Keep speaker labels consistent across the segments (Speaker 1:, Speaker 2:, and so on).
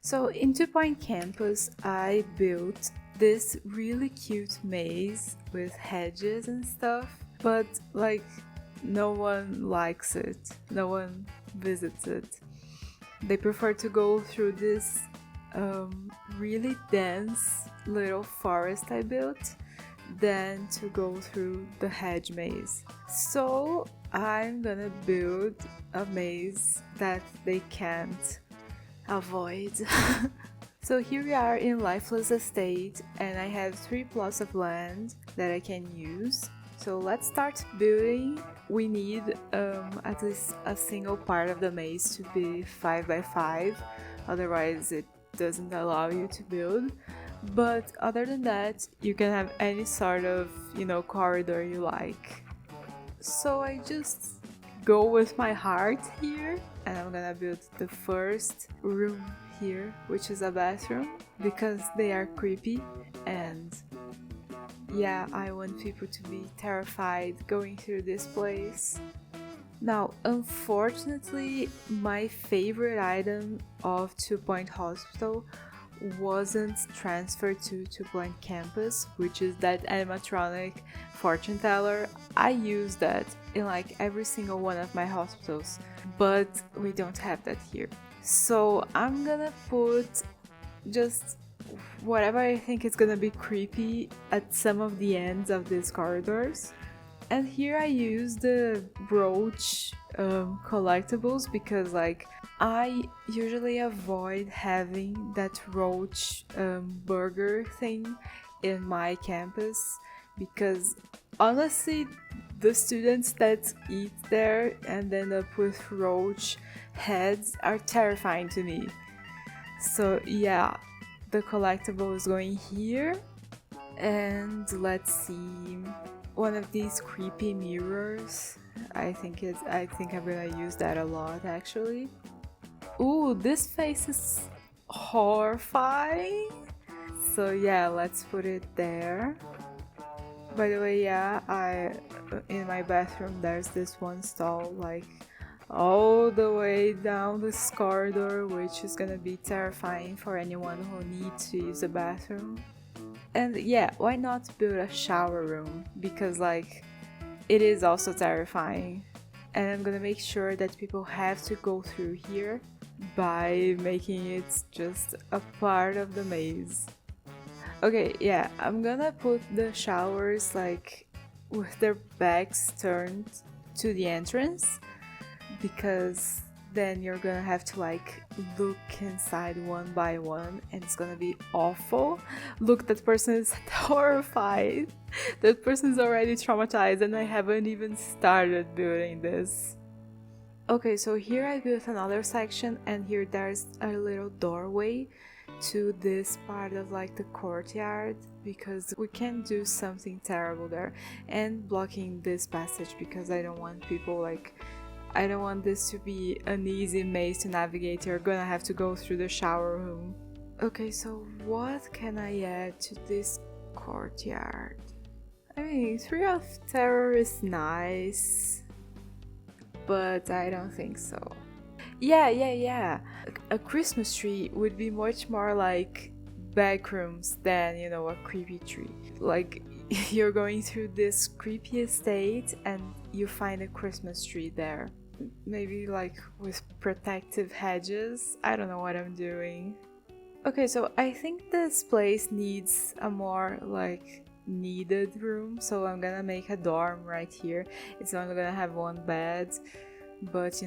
Speaker 1: So in Two Point Campus, I built this really cute maze with hedges and stuff, but like no one likes it, no one visits it. They prefer to go through this really dense little forest I built than to go through the hedge maze. So I'm gonna build a maze that they can't avoid. So here we are in Lifeless Estate, and I have 3 plots of land that I can use. So let's start building. We need at least a single part of the maze to be 5 by 5, otherwise it doesn't allow you to build. But other than that, you can have any sort of, corridor you like. So I just go with my heart here, and I'm gonna build the first room here, which is a bathroom, because they are creepy, and yeah, I want people to be terrified going through this place. Now, unfortunately, my favorite item of Two Point Hospital wasn't transferred to Two Point Campus, which is that animatronic fortune teller. I use that in like every single one of my hospitals, but we don't have that here. So I'm gonna put just whatever I think is gonna be creepy at some of the ends of these corridors. And here I use the brooch collectibles because like I usually avoid having that roach burger thing in my campus because honestly the students that eat there and end up with roach heads are terrifying to me. So yeah, the collectible is going here, and let's see, one of these creepy mirrors. I think I'm gonna use that a lot actually. Ooh, this face is horrifying. So yeah, let's put it there. By the way, yeah, in my bathroom there's this one stall like all the way down this corridor, which is gonna be terrifying for anyone who needs to use the bathroom. And yeah, why not build a shower room? Because like it is also terrifying. And I'm gonna make sure that people have to go through here by making it just a part of the maze. Okay, yeah, I'm gonna put the showers like with their backs turned to the entrance, because then you're gonna have to like look inside one by one and it's gonna be awful. Look, that person is horrified. That person is already traumatized and I haven't even started building this. Okay, so here I built another section, and here there's a little doorway to this part of like the courtyard, because we can do something terrible there, and blocking this passage because I don't want people like, I don't want this to be an easy maze to navigate. You're gonna have to go through the shower room. Okay, so what can I add to this courtyard? I mean, Tree of Terror is nice, but I don't think so. Yeah. A Christmas tree would be much more like backrooms than, a creepy tree. Like, you're going through this creepy estate and you find a Christmas tree there. Maybe like with protective hedges. I don't know what I'm doing. Okay, so I think this place needs a more like needed room, so I'm gonna make a dorm right here. It's only gonna have one bed, but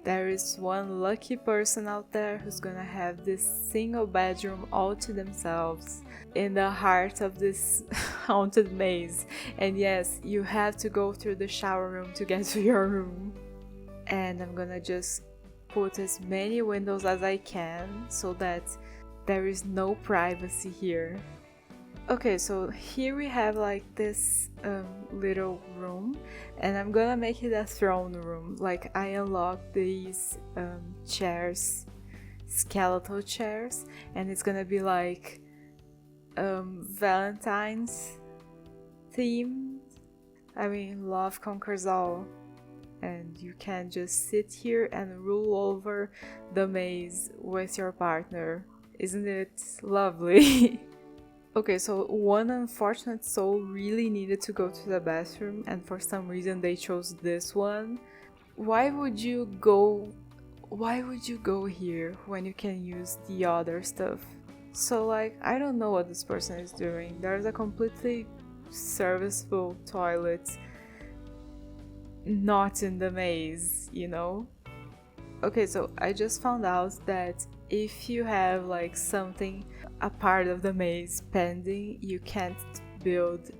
Speaker 1: there is one lucky person out there who's gonna have this single bedroom all to themselves in the heart of this haunted maze. And yes, you have to go through the shower room to get to your room. And I'm gonna just put as many windows as I can so that there is no privacy here. Okay, so here we have like this little room, and I'm gonna make it a throne room. Like I unlock these chairs, skeletal chairs, and it's gonna be like Valentine's themed. I mean, love conquers all. and you can just sit here and rule over the maze with your partner. Isn't it lovely? Okay, so one unfortunate soul really needed to go to the bathroom, and for some reason they chose this one. Why would you go here when you can use the other stuff? So like, I don't know what this person is doing. There's a completely serviceable toilet not in the maze, you know? Okay, so I just found out that if you have like something, a part of the maze pending, you can't build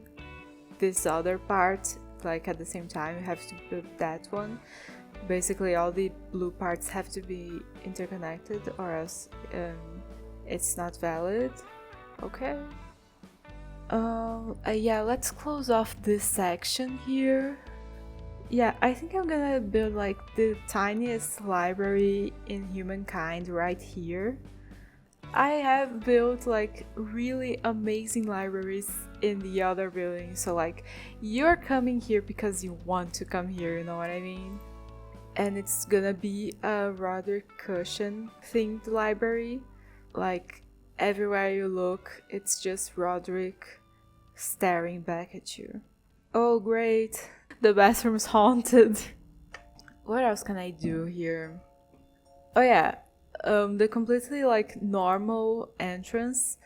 Speaker 1: this other part like at the same time. You have to build that one. Basically all the blue parts have to be interconnected or else it's not valid. Okay. Yeah, let's close off this section here. Yeah, I think I'm gonna build like the tiniest library in humankind right here. I have built like really amazing libraries in the other buildings, so like you're coming here because you want to come here, you know what I mean? And it's gonna be a Roderick Cushion themed library. Like everywhere you look, it's just Roderick staring back at you. Oh great, the bathroom's haunted. What else can I do here? Oh yeah, the completely like normal entrance,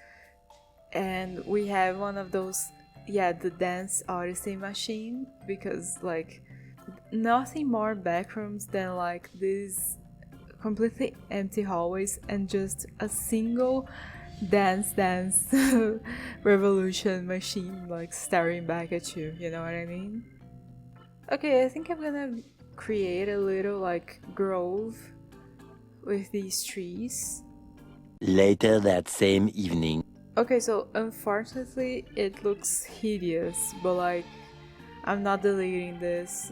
Speaker 1: and we have one of those, yeah, the Dance Odyssey machine, because like nothing more backrooms than like these completely empty hallways and just a single dance revolution machine like staring back at you, you know what I mean? Okay, I think I'm gonna create a little like grove with these trees.
Speaker 2: Later that same evening.
Speaker 1: Okay, so unfortunately it looks hideous, but like I'm not deleting this.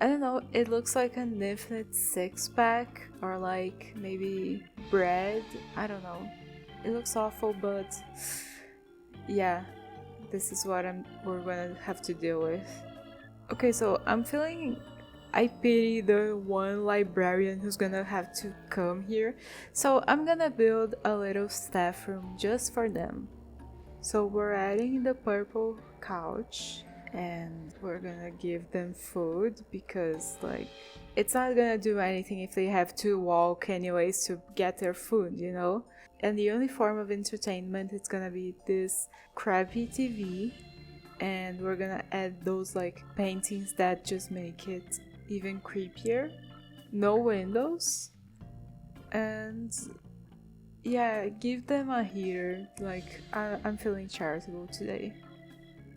Speaker 1: I don't know, it looks like an infinite six-pack or like maybe bread. I don't know. It looks awful, but yeah, this is what we're gonna have to deal with. Okay, so I'm feeling I pity the one librarian who's gonna have to come here. So I'm gonna build a little staff room just for them. So we're adding the purple couch and we're gonna give them food because like it's not gonna do anything if they have to walk anyways to get their food, you know? And the only form of entertainment is gonna be this crappy TV, and we're gonna add those like paintings that just make it even creepier. No windows, and yeah, give them a heater. Like I'm feeling charitable today.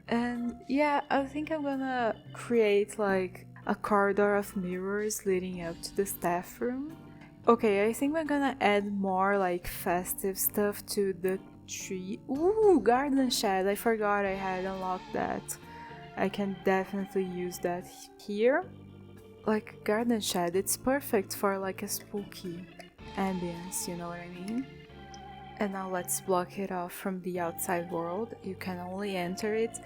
Speaker 1: And yeah, I think I'm gonna create like a corridor of mirrors leading up to the staff room. Okay, I think we're gonna add more like festive stuff to the tree. Ooh, garden shed. I forgot I had unlocked that. I can definitely use that here. Like garden shed, it's perfect for like a spooky ambience, you know what I mean? And now let's block it off from the outside world. You can only enter it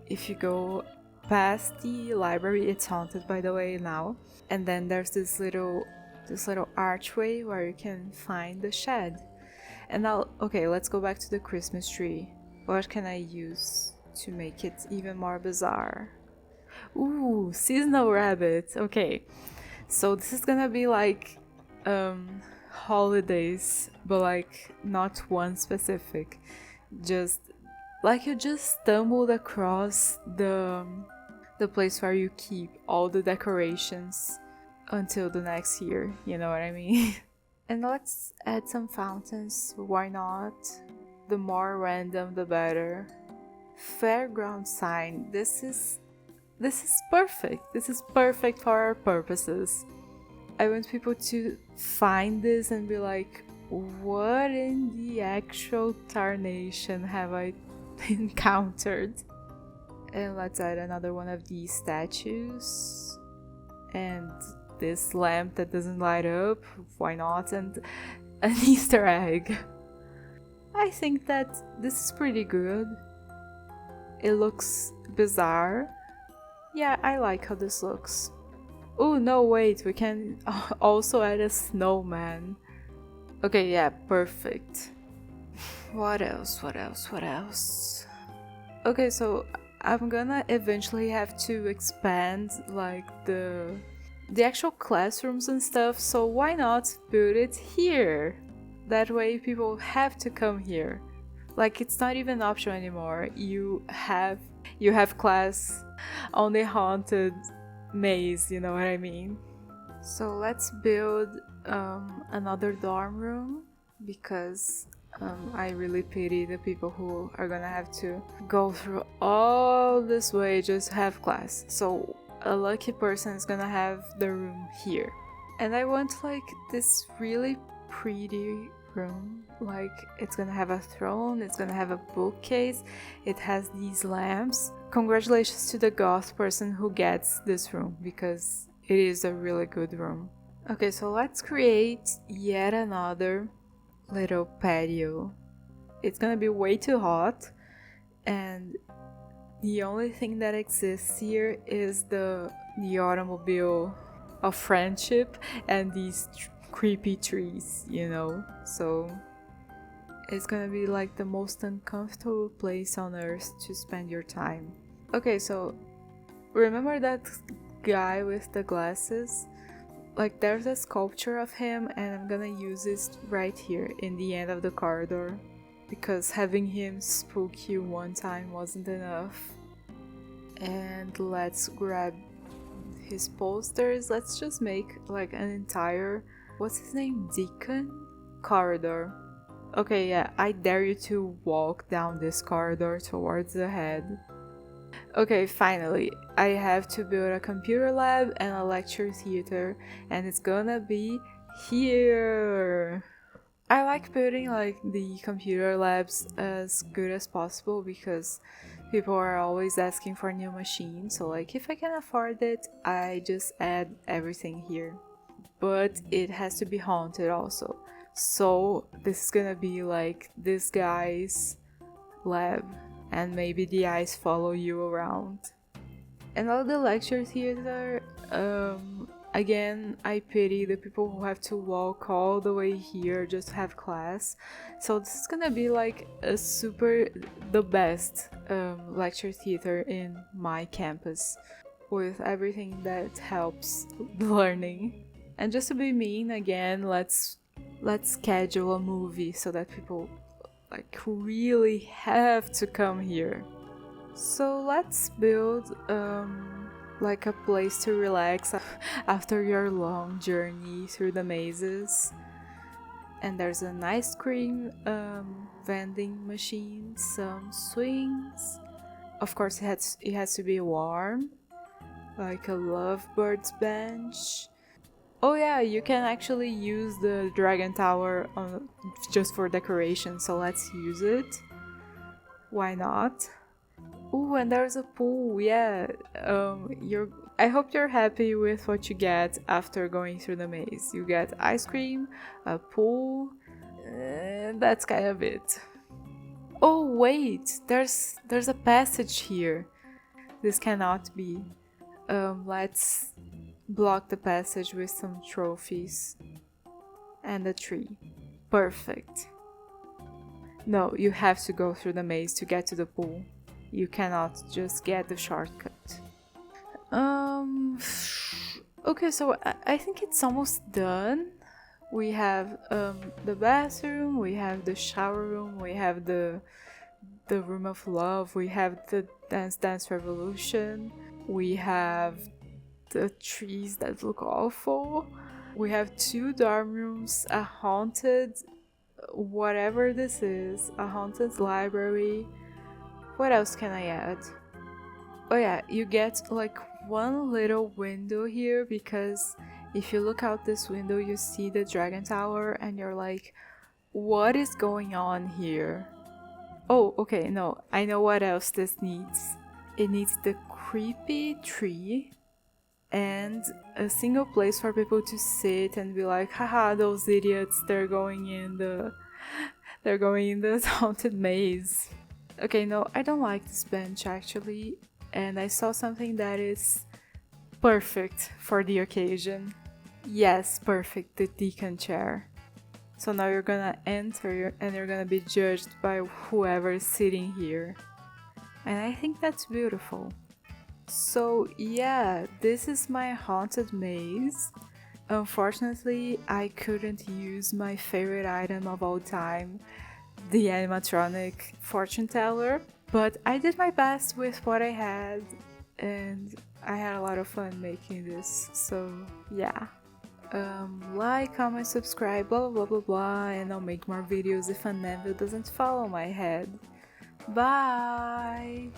Speaker 1: if you go past the library. It's haunted, by the way, now. And then there's this little archway where you can find the shed. And now, okay, let's go back to the Christmas tree. What can I use to make it even more bizarre? Ooh, seasonal rabbit. Okay, so this is gonna be like holidays, but like not one specific. Just like you just stumbled across the place where you keep all the decorations until the next year, you know what I mean? And let's add some fountains, why not? The more random the better. Fairground sign. This is perfect. This is perfect for our purposes. I want people to find this and be like, what in the actual tarnation have I encountered? And let's add another one of these statues. And this lamp that doesn't light up, why not? And an Easter egg. I think that this is pretty good. It looks bizarre. Yeah, I like how this looks. Oh no, wait, we can also add a snowman. Okay, yeah, perfect. What else? What else? What else? Okay, so I'm gonna eventually have to expand like the actual classrooms and stuff, so why not build it here? That way people have to come here. Like it's not even an option anymore. You have class on the haunted maze, you know what I mean? So let's build another dorm room because I really pity the people who are gonna have to go through all this way just to have class. So a lucky person is gonna have the room here. And I want like this really pretty room. Like it's gonna have a throne, it's gonna have a bookcase, it has these lamps. Congratulations to the goth person who gets this room because it is a really good room. Okay, so let's create yet another little patio. It's gonna be way too hot, and the only thing that exists here is the automobile of friendship and these creepy trees, you know? So it's gonna be like the most uncomfortable place on earth to spend your time. Okay, so remember that guy with the glasses? Like there's a sculpture of him and I'm gonna use it right here in the end of the corridor because having him spook you one time wasn't enough. And let's grab his posters. Let's just make like an entire, what's his name, Deacon corridor. Okay, yeah, I dare you to walk down this corridor towards the head. Okay, finally, I have to build a computer lab and a lecture theater, and it's gonna be here. I like building like the computer labs as good as possible because people are always asking for new machines, so like if I can afford it, I just add everything here. But it has to be haunted also. So this is gonna be like this guy's lab, and maybe the eyes follow you around. And all the lecture theater, again, I pity the people who have to walk all the way here just to have class. So this is gonna be like the best lecture theater in my campus with everything that helps learning. And just to be mean again, let's schedule a movie so that people like really have to come here. So let's build like a place to relax after your long journey through the mazes. And there's an ice cream vending machine, some swings. Of course it has to be warm, like a lovebirds bench. Oh yeah, you can actually use the dragon tower just for decoration, so let's use it. Why not? Ooh, and there's a pool, yeah. I hope you're happy with what you get after going through the maze. You get ice cream, a pool, and that's kind of it. Oh wait, there's a passage here. This cannot be. Let's block the passage with some trophies and a tree. Perfect. No, you have to go through the maze to get to the pool. You cannot just get the shortcut. Okay, so I think it's almost done. We have the bathroom, we have the shower room, we have the room of love, we have the dance revolution, we have the trees that look awful. We have 2 dorm rooms, a haunted, whatever this is, a haunted library. What else can I add? Oh yeah, you get like one little window here because if you look out this window you see the dragon tower and you're like, what is going on here? Oh, okay, no, I know what else this needs. It needs the creepy tree and a single place for people to sit and be like, haha, those idiots, they're going in the haunted maze. Okay, no, I don't like this bench actually, and I saw something that is perfect for the occasion. Yes, perfect, the deacon chair. So now you're gonna enter and you're gonna be judged by whoever is sitting here. And I think that's beautiful. So yeah, this is my haunted maze. Unfortunately, I couldn't use my favorite item of all time, the animatronic fortune teller, but I did my best with what I had and I had a lot of fun making this, so yeah. Like, comment, subscribe, blah blah blah blah blah, and I'll make more videos if an anvil doesn't fall on my head. Bye!